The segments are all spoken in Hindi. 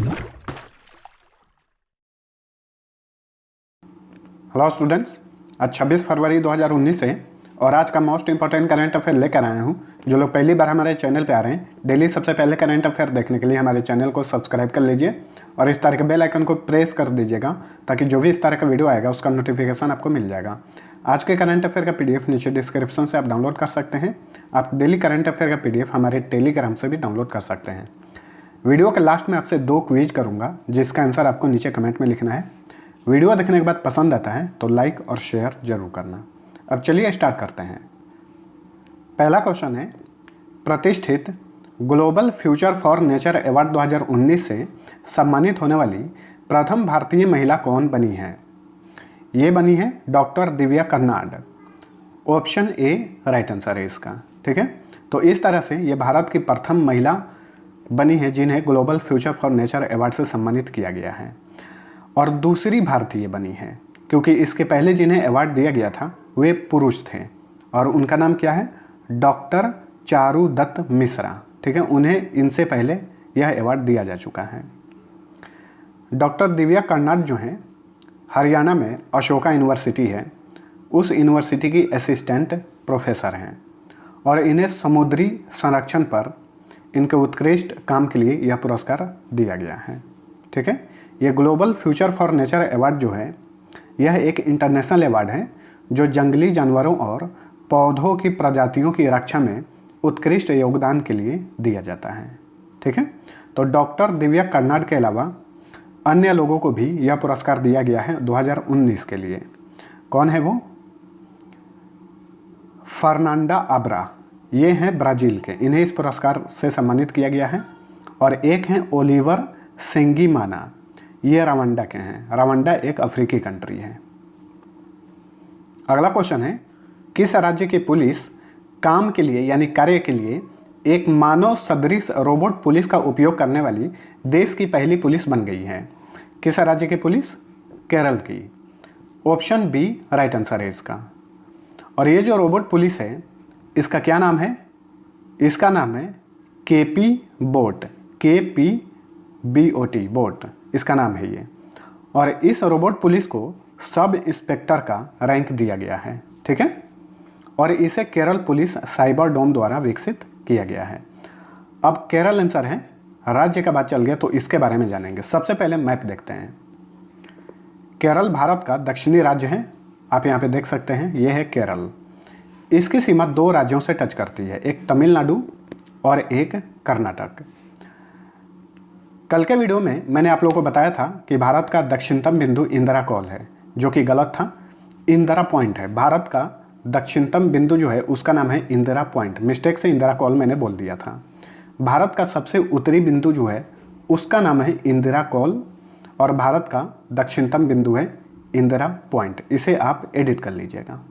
हेलो स्टूडेंट्स, आज 26 फरवरी 2019 है और आज का मोस्ट इंपॉर्टेंट करंट अफेयर लेकर आया हूँ। जो लोग पहली बार हमारे चैनल पे आ रहे हैं, डेली सबसे पहले करंट अफेयर देखने के लिए हमारे चैनल को सब्सक्राइब कर लीजिए और इस तरह के बेल आइकन को प्रेस कर दीजिएगा ताकि जो भी इस तरह का वीडियो आएगा उसका नोटिफिकेशन आपको मिल जाएगा। आज के करंट अफेयर का PDF नीचे डिस्क्रिप्शन से आप डाउनलोड कर सकते हैं। आप डेली करंट अफेयर का PDF हमारे टेलीग्राम से भी डाउनलोड कर सकते हैं। वीडियो के लास्ट में आपसे 2 क्विज करूँगा जिसका आंसर आपको नीचे कमेंट में लिखना है। वीडियो देखने के बाद पसंद आता है तो लाइक और शेयर जरूर करना। अब चलिए स्टार्ट करते हैं। पहला क्वेश्चन है, प्रतिष्ठित global future for nature award 2019 से सम्मानित होने वाली प्रथम भारतीय महिला कौन बनी है? ये बनी है doctor Divya Karnad. Option A right answer है इसका। ठीक है, तो इस तरह से ये भारत की प्रथम महिला बनी है जिन्हें global future for nature award से सम्मानित किया गया है और दूसरी भारतीय बनी है क्योंकि इसके पहले जिन्हें अवार्ड दिया गया था वे पुरुष थे और उनका नाम क्या है? डॉक्टर चारुदत्त मिश्रा। ठीक है, उन्हें इनसे पहले यह अवार्ड दिया जा चुका है। डॉक्टर दिव्या कर्नाड जो हैं हरियाणा में अशोका यूनिवर्सिटी है, उस यूनिवर्सिटी की असिस्टेंट प्रोफेसर हैं और इन्हें समुद्री संरक्षण पर इनके उत्कृष्ट काम के लिए यह पुरस्कार दिया गया है। ठीक है, ये global future for nature award जो है यह एक इंटरनेशनल अवार्ड है जो जंगली जानवरों और पौधों की प्रजातियों की रक्षा में उत्कृष्ट योगदान के लिए दिया जाता है। ठीक है, तो डॉक्टर दिव्या कर्नाड के अलावा अन्य लोगों को भी यह पुरस्कार दिया गया है 2019 के लिए। कौन है वो? फर्नांडा आब्रा, ये हैं ब्राज़ील के, इन्हें इस पुरस्कार से सम्मानित किया गया है। और एक हैं ओलिवर सेंगिमाना, ये रवांडा के हैं। रवांडा एक अफ्रीकी कंट्री है। अगला क्वेश्चन है, किस राज्य की पुलिस काम के लिए यानी कार्य के लिए एक मानव सदृश रोबोट पुलिस का उपयोग करने वाली देश की पहली पुलिस बन गई है? किस राज्य की पुलिस? केरल की। ऑप्शन बी राइट आंसर है इसका। और ये जो रोबोट पुलिस है इसका क्या नाम है? इसका नाम है KP बोट, KPBOT बोट इसका नाम है ये। और इस रोबोट पुलिस को सब इंस्पेक्टर का रैंक दिया गया है। ठीक है, और इसे केरल पुलिस साइबर डोम द्वारा विकसित किया गया है। अब केरल आंसर है, राज्य का बात चल गया तो इसके बारे में जानेंगे। सबसे पहले मैप देखते हैं। केरल भारत का दक्षिणी राज्य है, आप यहाँ पे देख सकते हैं, ये है केरल। इसकी सीमा 2 राज्यों से टच करती है, एक तमिलनाडु और एक कर्नाटक। कल के वीडियो में मैंने आप लोगों को बताया था कि भारत का दक्षिणतम बिंदु इंदिरा कॉल है, जो कि गलत था। इंदिरा पॉइंट है। भारत का दक्षिणतम बिंदु जो है उसका नाम है इंदिरा पॉइंट। मिस्टेक से इंदिरा कॉल मैंने बोल दिया था। भारत का सबसे उत्तरी बिंदु जो है उसका नाम है इंदिरा कॉल और भारत का दक्षिणतम बिंदु है इंदिरा पॉइंट। इसे आप एडिट कर लीजिएगा।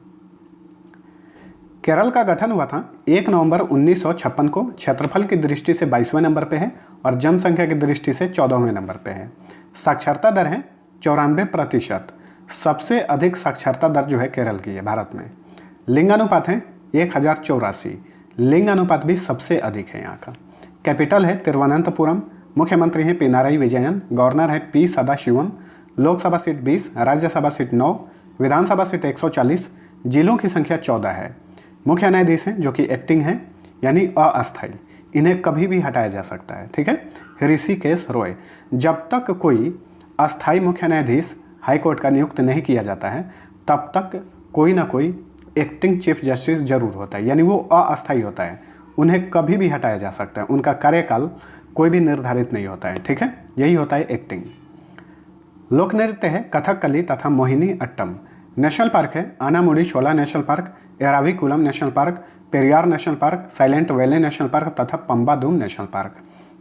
केरल का गठन हुआ था 1 नवंबर 1956 को। क्षेत्रफल की दृष्टि से 22वें नंबर पे है और जनसंख्या की दृष्टि से 14वें नंबर पे है। साक्षरता दर है 94%। सबसे अधिक साक्षरता दर जो है केरल की है भारत में। लिंग अनुपात है 1084। लिंग अनुपात भी सबसे अधिक है यहाँ का। कैपिटल है तिरुवनंतपुरम। मुख्यमंत्री हैं पिनाराई विजयन। गवर्नर है P Sathasivam. Lok Sabha seat 20, Rajya Sabha seat 9, Vidhan Sabha seat 140। जिलों की संख्या 14 है। मुख्य न्यायाधीश हैं जो कि एक्टिंग है यानी अस्थायी, इन्हें कभी भी हटाया जा सकता है। ठीक है, ऋषिकेश रॉय। जब तक कोई अस्थायी मुख्य न्यायाधीश हाईकोर्ट का नियुक्त नहीं किया जाता है तब तक कोई ना कोई एक्टिंग चीफ जस्टिस जरूर होता है, यानी वो अस्थायी होता है। उन्हें कभी भी हटाया जा सकता है, उनका कार्यकाल कोई भी निर्धारित नहीं होता है। ठीक है, यही होता है एक्टिंग। लोक नृत्य है कथकली तथा मोहिनी अट्टम। नेशनल पार्क है Anamudi Shola national park, Eravikulam national park, Periyar national park, silent valley national park तथा पंबादूम नेशनल पार्क।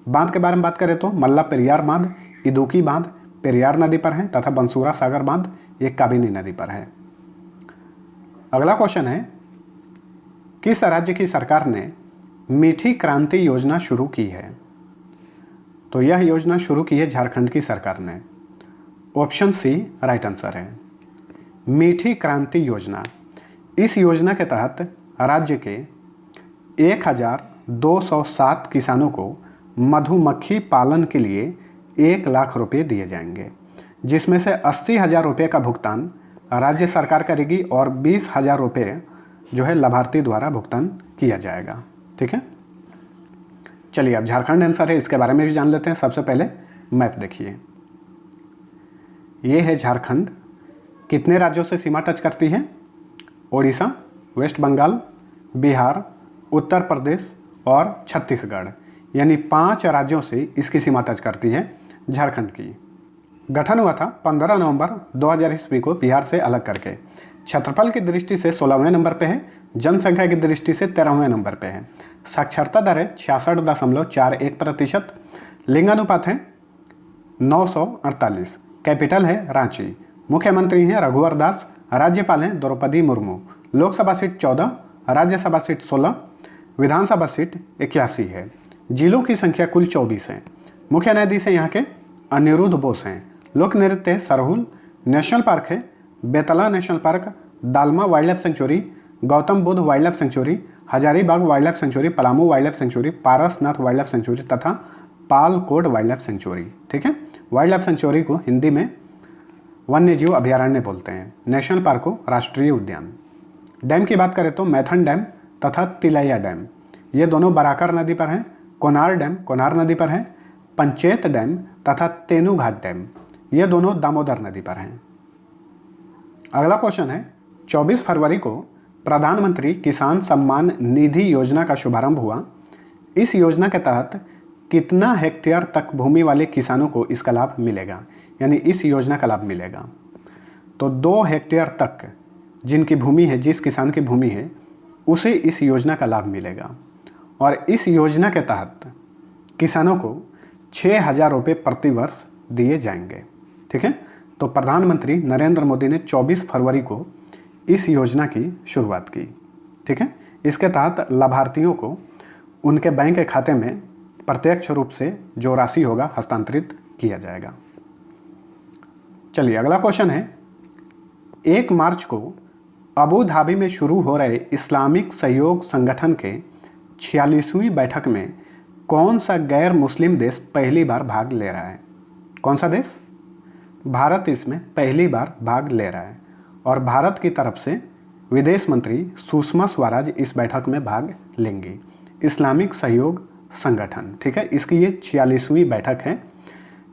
बांध के बारे में बात करें तो मल्ला पेरियार बांध, इदुकी बांध पेरियार नदी पर है तथा बंसूरा सागर बांध ये काबिनी नदी पर है। अगला क्वेश्चन है, किस राज्य की सरकार ने मीठी क्रांति योजना शुरू की है? तो यह योजना शुरू की है झारखंड की सरकार ने। ऑप्शन सी राइट आंसर है। मीठी क्रांति योजना, इस योजना के तहत राज्य के 1207 किसानों को मधुमक्खी पालन के लिए 1,00,000 रुपये दिए जाएंगे, जिसमें से 80,000 रुपये का भुगतान राज्य सरकार करेगी और 20,000 रुपये जो है लाभार्थी द्वारा भुगतान किया जाएगा। ठीक है, चलिए अब झारखंड आंसर है, इसके बारे में भी जान लेते हैं। सबसे पहले मैप देखिए, ये है झारखंड। कितने राज्यों से सीमा टच करती है? ओडिशा, वेस्ट बंगाल, बिहार, उत्तर प्रदेश और छत्तीसगढ़, यानी 5 राज्यों से इसकी सीमा टच करती है झारखंड की। गठन हुआ था 15 नवंबर 2000 ईस्वी को बिहार से अलग करके। क्षेत्रफल की दृष्टि से 16वें नंबर पे है, जनसंख्या की दृष्टि से 13वें नंबर पे है। साक्षरता दर है 66.41%। लिंगानुपात है 948। कैपिटल है रांची। मुख्यमंत्री हैं रघुवर दास। राज्यपाल हैं द्रौपदी मुर्मू। लोकसभा सीट 14, राज्यसभा सीट 16, विधानसभा सीट 81 है। जिलों की संख्या कुल 24 है। मुख्य न्यायाधीश हैं यहाँ के अनिरुद्ध बोस हैं। लोक नृत्य सरहुल। नेशनल पार्क है Betla national park, dalma wild life sanctuary, Gautam Buddha wild life sanctuary, Hazaribagh wild life sanctuary, Palamu wild life sanctuary, Parasnath wild life sanctuary तथा पालकोट वाइल्ड लाइफ सेंचुरी। ठीक है, वाइल्ड लाइफ सेंचुरी को हिंदी में वन्यजीव अभयारण्य बोलते हैं, नेशनल पार्क को राष्ट्रीय उद्यान। डैम की बात करें तो मैथन डैम तथा तिलैया डैम, ये दोनों बराकर नदी पर हैं। कोनार डैम कोनार नदी पर है। पंचेत डैम तथा तेनूघाट डैम, ये दोनों दामोदर नदी पर हैं। अगला क्वेश्चन है, 24 फरवरी को प्रधानमंत्री किसान सम्मान निधि योजना का शुभारंभ हुआ। इस योजना के तहत कितना हेक्टेयर तक भूमि वाले किसानों को इसका लाभ मिलेगा, यानी इस योजना का लाभ मिलेगा? तो 2 हेक्टेयर तक जिनकी भूमि है, जिस किसान की भूमि है, उसे इस योजना का लाभ मिलेगा। और इस योजना के तहत किसानों को 6,000 रुपये प्रति वर्ष दिए जाएंगे। ठीक है, तो प्रधानमंत्री नरेंद्र मोदी ने 24 फरवरी को इस योजना की शुरुआत की। ठीक है, इसके तहत लाभार्थियों को उनके बैंक के खाते में प्रत्यक्ष रूप से जो राशि होगा हस्तांतरित किया जाएगा। चलिए अगला क्वेश्चन है, 1 मार्च को अबू धाबी में शुरू हो रहे इस्लामिक सहयोग संगठन के 46वीं बैठक में कौन सा गैर मुस्लिम देश पहली बार भाग ले रहा है? कौन सा देश? भारत इसमें पहली बार भाग ले रहा है और भारत की तरफ से विदेश मंत्री सुषमा स्वराज इस बैठक में भाग लेंगी। इस्लामिक सहयोग संगठन, ठीक है, इसकी ये 46वीं बैठक है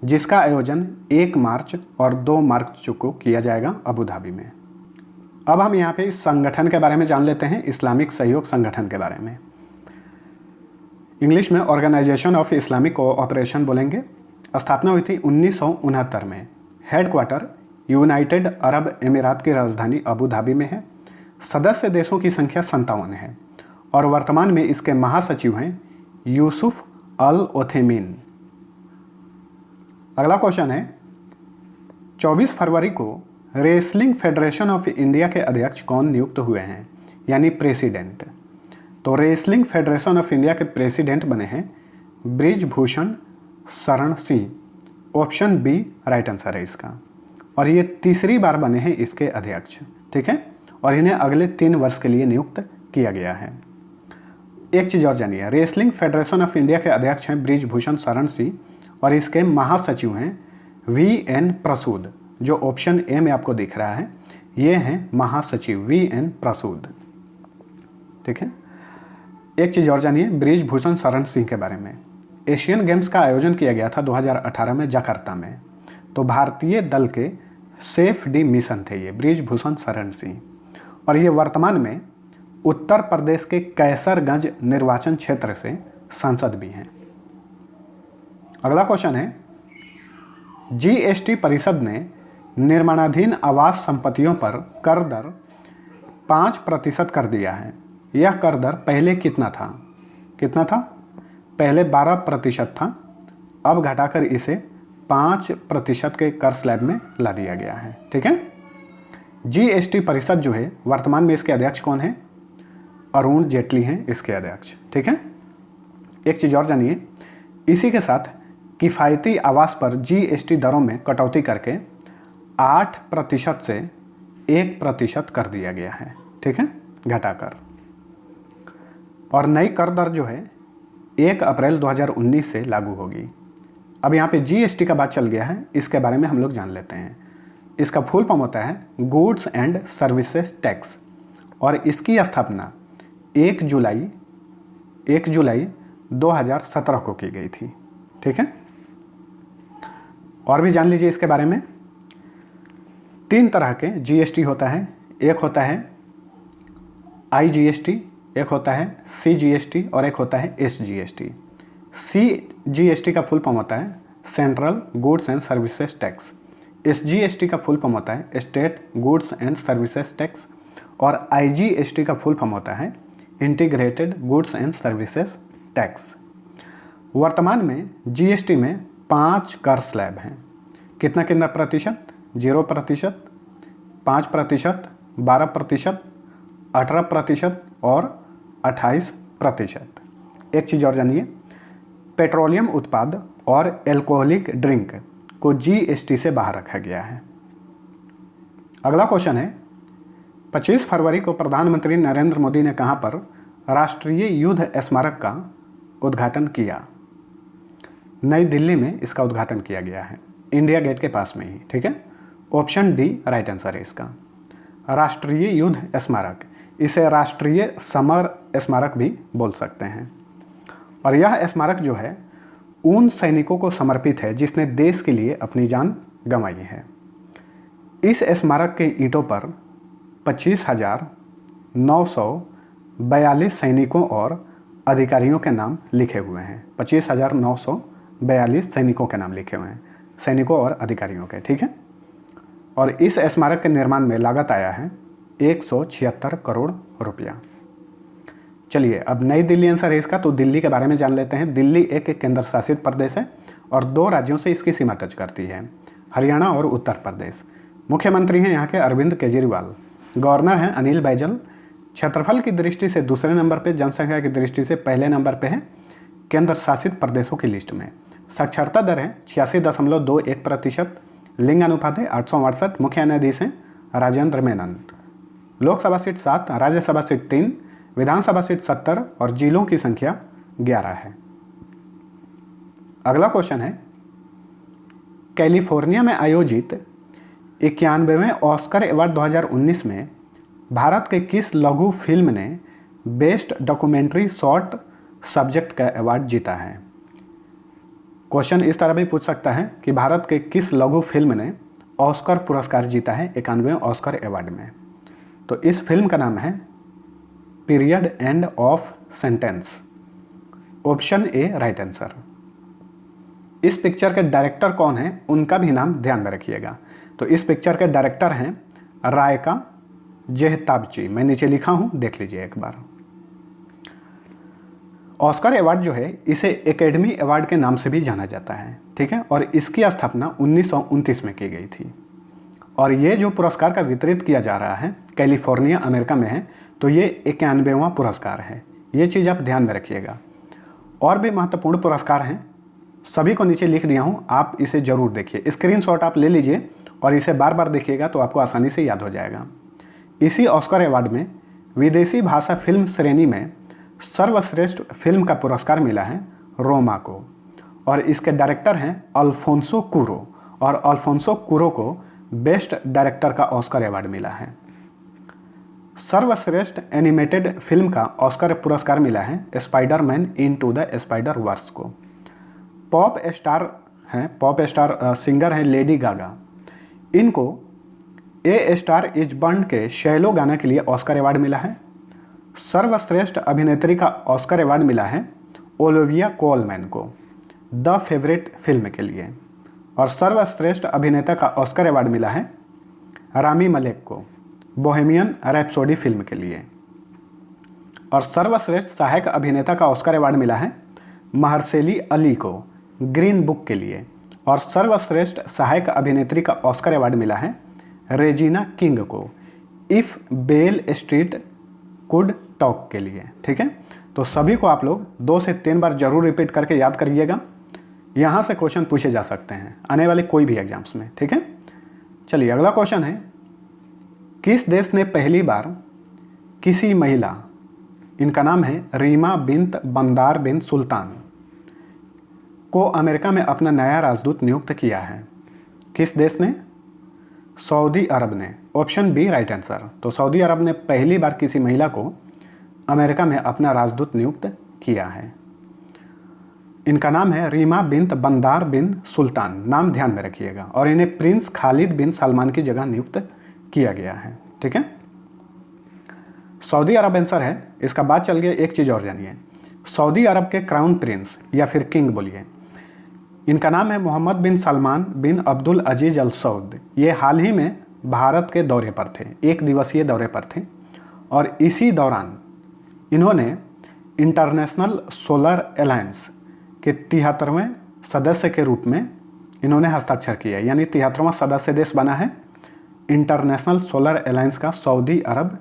जिसका आयोजन 1 मार्च और 2 मार्च को किया जाएगा अबू धाबी में। अब हम यहाँ पे इस संगठन के बारे में जान लेते हैं, इस्लामिक सहयोग संगठन के बारे में। इंग्लिश में ऑर्गेनाइजेशन ऑफ इस्लामिक कोऑपरेशन बोलेंगे। स्थापना हुई थी 1969 में। हेडक्वार्टर यूनाइटेड अरब अमीरात की राजधानी अबू धाबी में है। सदस्य देशों की संख्या 57 है और वर्तमान में इसके महासचिव हैं यूसुफ अल ओथेमीन। अगला क्वेश्चन है, 24 फरवरी को रेसलिंग फेडरेशन ऑफ इंडिया के अध्यक्ष कौन नियुक्त हुए हैं, यानी प्रेसिडेंट? तो रेसलिंग फेडरेशन ऑफ इंडिया के प्रेसिडेंट बने हैं Brij Bhushan Sharan Singh. Option B right answer है इसका। और ये तीसरी बार बने हैं इसके अध्यक्ष। ठीक है, और इन्हें अगले 3 वर्ष के लिए नियुक्त किया गया है। एक चीज़ और जानिए, रेसलिंग फेडरेशन ऑफ इंडिया के अध्यक्ष हैं ब्रिजभूषण शरण सिंह और इसके महासचिव हैं VN प्रसूद, जो ऑप्शन ए में आपको दिख रहा है, ये हैं महासचिव VN प्रसूद। ठीक है, एक चीज़ और जानिए ब्रिजभूषण शरण सिंह के बारे में। एशियन गेम्स का आयोजन किया गया था 2018 में जकार्ता में, तो भारतीय दल के सेफ डी मिशन थे ये ब्रिजभूषण शरण सिंह, और ये वर्तमान में उत्तर प्रदेश के कैसरगंज निर्वाचन क्षेत्र से सांसद भी हैं। अगला क्वेश्चन है, GST परिषद ने निर्माणाधीन आवास संपत्तियों पर कर दर 5% कर दिया है। यह कर दर पहले कितना था? पहले 12% था, अब घटाकर इसे 5% के कर स्लैब में ला दिया गया है। ठीक है, GST परिषद जो है वर्तमान में इसके अध्यक्ष कौन है? अरुण जेटली हैं इसके अध्यक्ष। ठीक है, एक चीज़ और जानिए, इसी के साथ किफ़ायती आवास पर GST दरों में कटौती करके 8% से 1% कर दिया गया है। ठीक है, घटाकर। और नई कर दर जो है 1 अप्रैल 2019 से लागू होगी। अब यहाँ पे जीएसटी का बात चल गया है, इसके बारे में हम लोग जान लेते हैं। इसका फुल फॉर्म होता है गुड्स एंड सर्विसेज टैक्स और इसकी स्थापना 1 जुलाई 2017 को की गई थी। ठीक है, और भी जान लीजिए इसके बारे में। 3 तरह के जीएसटी होता है, एक होता है IGST, एक होता है CGST और एक होता है SGST। CGST का फुल फॉर्म होता है central goods and services tax, SGST का फुल फॉर्म होता है state goods and services tax और IGST का फुल फॉर्म होता है integrated goods and services tax. वर्तमान में GST में 5 कर स्लैब हैं। कितना कितना प्रतिशत? 0%, 5%, 12%, 18% और 28%। एक चीज़ और जानिए, पेट्रोलियम उत्पाद और एल्कोहलिक ड्रिंक को GST से बाहर रखा गया है। अगला क्वेश्चन है 25 फरवरी को प्रधानमंत्री नरेंद्र मोदी ने कहां पर राष्ट्रीय युद्ध स्मारक का उद्घाटन किया? नई दिल्ली में इसका उद्घाटन किया गया है, इंडिया गेट के पास में ही। ठीक है, ऑप्शन डी राइट आंसर है इसका। राष्ट्रीय युद्ध स्मारक, इसे राष्ट्रीय समर स्मारक भी बोल सकते हैं। और यह स्मारक जो है उन सैनिकों को समर्पित है जिसने देश के लिए अपनी जान गंवाई है। इस स्मारक के ईंटों पर 25,942 सैनिकों और अधिकारियों के नाम लिखे हुए हैं। 25,942 सैनिकों के नाम लिखे हुए हैं, सैनिकों और अधिकारियों के। ठीक है, और इस स्मारक के निर्माण में लागत आया है 176 करोड़ रुपया। चलिए, अब नई दिल्ली आंसर है इसका, तो दिल्ली के बारे में जान लेते हैं। दिल्ली एक केंद्र शासित प्रदेश है और 2 राज्यों से इसकी सीमा टच करती है, हरियाणा और उत्तर प्रदेश। मुख्यमंत्री हैं यहाँ के अरविंद केजरीवाल, गवर्नर हैं अनिल बैजल। क्षेत्रफल की दृष्टि से दूसरे नंबर पे, जनसंख्या की दृष्टि से पहले नंबर पे है केंद्र शासित प्रदेशों की लिस्ट में। साक्षरता दर है 86.21%। लिंग अनुपात है 868। मुख्य न्यायाधीश हैं राजेंद्र मेनन। लोकसभा सीट 7, राज्यसभा सीट 3, विधानसभा सीट 70 और जिलों की संख्या 11 है। अगला क्वेश्चन है कैलिफोर्निया में आयोजित 91वें ऑस्कर अवार्ड 2019 में भारत के किस लघु फिल्म ने बेस्ट डॉक्यूमेंट्री शॉर्ट सब्जेक्ट का अवार्ड जीता है? क्वेश्चन इस तरह भी पूछ सकता है कि भारत के किस लघु फिल्म ने ऑस्कर पुरस्कार जीता है 91वें ऑस्कर अवार्ड में? तो इस फिल्म का नाम है period end of sentence. Option A right answer. इस पिक्चर के डायरेक्टर कौन है, उनका भी नाम ध्यान में रखिएगा। तो इस पिक्चर के डायरेक्टर हैं रायका जेहताबची। मैं नीचे लिखा हूं, देख लीजिए एक बार। ऑस्कर अवार्ड जो है इसे एकेडमी अवार्ड के नाम से भी जाना जाता है। ठीक है, और इसकी स्थापना 1929 में की गई थी। और ये जो पुरस्कार का वितरित किया जा रहा है कैलिफोर्निया अमेरिका में है, तो ये 91वां पुरस्कार है। ये चीज़ आप ध्यान में रखिएगा। और भी महत्वपूर्ण पुरस्कार हैं, सभी को नीचे लिख दिया हूँ, आप इसे ज़रूर देखिए। स्क्रीनशॉट आप ले लीजिए और इसे बार बार देखिएगा तो आपको आसानी से याद हो जाएगा। इसी ऑस्कर अवार्ड में विदेशी भाषा फिल्म श्रेणी में सर्वश्रेष्ठ फिल्म का पुरस्कार मिला है रोमा को, और इसके डायरेक्टर हैं अल्फोंसो कुरो, और अल्फोंसो कुरो को बेस्ट डायरेक्टर का ऑस्कर अवार्ड मिला है। सर्वश्रेष्ठ एनिमेटेड फिल्म का ऑस्कर पुरस्कार मिला है spiderman into the spider verse को। पॉप स्टार सिंगर हैं लेडी गागा। इनको ए स्टार इज बर्न के शैलो गाने के लिए ऑस्कर अवार्ड मिला है। सर्वश्रेष्ठ अभिनेत्री का ऑस्कर अवार्ड मिला है ओलिविया कोलमैन को द फेवरेट फिल्म के लिए, और सर्वश्रेष्ठ अभिनेता का ऑस्कर अवार्ड मिला है रामी मलेक को बोहेमियन रैप्सोडी फिल्म के लिए, और सर्वश्रेष्ठ सहायक अभिनेता का ऑस्कर अवार्ड मिला है महरसेली अली को ग्रीन बुक के लिए, और सर्वश्रेष्ठ सहायक अभिनेत्री का ऑस्कर अवार्ड मिला है रेजिना किंग को if Beale street could talk के लिए। ठीक है, तो सभी को आप लोग 2 से 3 बार जरूर रिपीट करके याद करिएगा। यहाँ से क्वेश्चन पूछे जा सकते हैं आने वाले कोई भी एग्जाम्स में। ठीक है, चलिए अगला क्वेश्चन है किस देश ने पहली बार किसी महिला, इनका नाम है रीमा बिन्त बंदार बिन सुल्तान को अमेरिका में अपना नया राजदूत नियुक्त किया है? किस देश ने? सऊदी अरब ने। Option B right answer. तो सऊदी अरब ने पहली बार किसी महिला को अमेरिका में अपना राजदूत नियुक्त किया है। इनका नाम है रीमा बिन्त बंदार बिन सुल्तान, नाम ध्यान में रखिएगा, और इन्हें प्रिंस खालिद बिन सलमान की जगह नियुक्त किया गया है। ठीक है, सऊदी अरब आंसर है इसका। बात चल गई, एक चीज़ और जानिए, सऊदी अरब के क्राउन प्रिंस या फिर किंग बोलिए, इनका नाम है मोहम्मद बिन सलमान बिन अब्दुल अजीज अल सऊद। ये हाल ही में भारत के दौरे पर थे, 1 दिवसीय दौरे पर थे, और इसी दौरान इन्होंने इंटरनेशनल सोलर अलायंस के 73वें सदस्य के रूप में इन्होंने हस्ताक्षर किया, यानी 73वां सदस्य देश बना है इंटरनेशनल सोलर अलायंस का सऊदी अरब।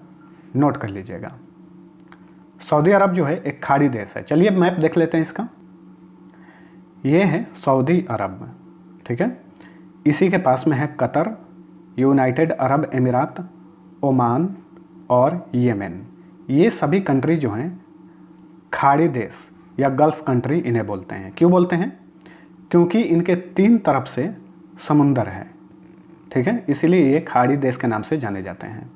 नोट कर लीजिएगा, सऊदी अरब जो है एक खाड़ी देश है। चलिए मैप देख लेते हैं इसका। ये है सऊदी अरब, ठीक है, इसी के पास में है कतर, यूनाइटेड अरब अमीरात, ओमान और येमेन। ये सभी कंट्री जो हैं खाड़ी देश या गल्फ कंट्री इन्हें बोलते हैं। क्यों बोलते हैं? क्योंकि इनके 3 तरफ से समुंदर है, ठीक है, इसीलिए ये खाड़ी देश के नाम से जाने जाते हैं।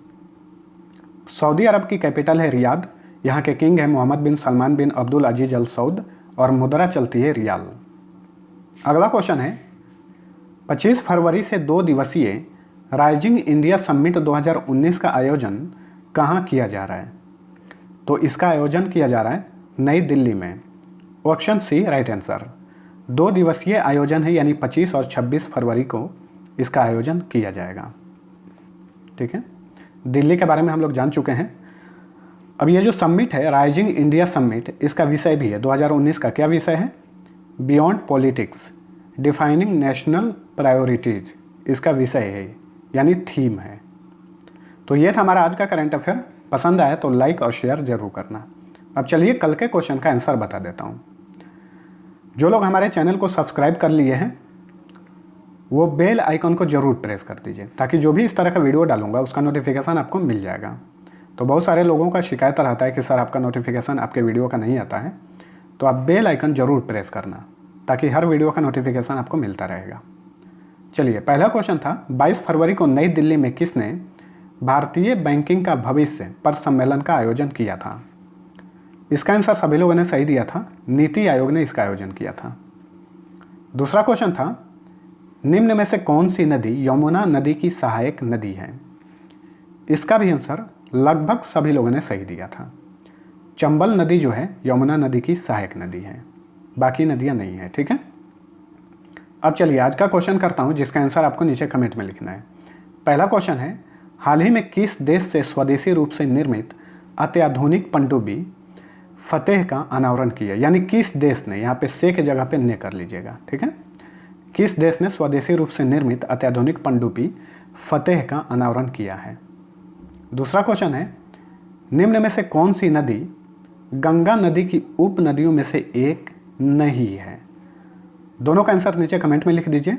सऊदी अरब की कैपिटल है रियाद। यहाँ के किंग है मोहम्मद बिन सलमान बिन अब्दुल अजीज अल सऊद और मुद्रा चलती है रियाल। अगला क्वेश्चन है, 25 फरवरी से 2 दिवसीय राइजिंग इंडिया समिट 2019 का आयोजन कहाँ किया जा रहा है? तो इसका आयोजन किया जा रहा है नई दिल्ली में। Option C right answer. 2 दिवसीय आयोजन है, यानी 25 और 26 फरवरी को इसका आयोजन किया जाएगा। ठीक है, दिल्ली के बारे में हम लोग जान चुके हैं। अब ये जो समिट है राइजिंग इंडिया समिट, इसका विषय भी है 2019 का। क्या विषय है? Beyond politics defining national priorities, इसका विषय है, यानी थीम है। तो ये था हमारा आज का करंट अफेयर। पसंद आया तो लाइक और शेयर जरूर करना। अब चलिए कल के क्वेश्चन का आंसर बता देता हूँ। जो लोग हमारे चैनल को सब्सक्राइब कर लिए हैं वो बेल आइकन को जरूर प्रेस कर दीजिए, ताकि जो भी इस तरह का वीडियो डालूंगा उसका नोटिफिकेशन आपको मिल जाएगा। तो बहुत सारे लोगों का शिकायत रहता है कि सर आपका नोटिफिकेशन आपके वीडियो का नहीं आता है, तो आप बेल आइकन जरूर प्रेस करना, ताकि हर वीडियो का नोटिफिकेशन आपको मिलता रहेगा। चलिए, पहला क्वेश्चन था 22 फरवरी को नई दिल्ली में किसने भारतीय बैंकिंग का भविष्य पर सम्मेलन का आयोजन किया था? इसका आंसर सभी लोगों ने सही दिया था, नीति आयोग ने इसका आयोजन किया था। दूसरा क्वेश्चन था, निम्न में से कौन सी नदी यमुना नदी की सहायक नदी है? इसका भी आंसर लगभग सभी लोगों ने सही दिया था। चंबल नदी जो है यमुना नदी की सहायक नदी है, बाकी नदियां नहीं है। ठीक है, अब चलिए आज का क्वेश्चन करता हूं, जिसका आंसर आपको नीचे कमेंट में लिखना है। पहला क्वेश्चन है, हाल ही में किस देश से स्वदेशी रूप से निर्मित अत्याधुनिक पनडुब्बी फतेह का अनावरण किया? यानी किस देश ने, यहाँ पे से के जगह पे ने कर लीजिएगा। ठीक है, किस देश ने स्वदेशी रूप से निर्मित अत्याधुनिक पनडुब्बी फतेह का अनावरण किया है? दूसरा क्वेश्चन है, निम्न में से कौन सी नदी गंगा नदी की उप नदियों में से एक नहीं है? दोनों का आंसर नीचे कमेंट में लिख दीजिए।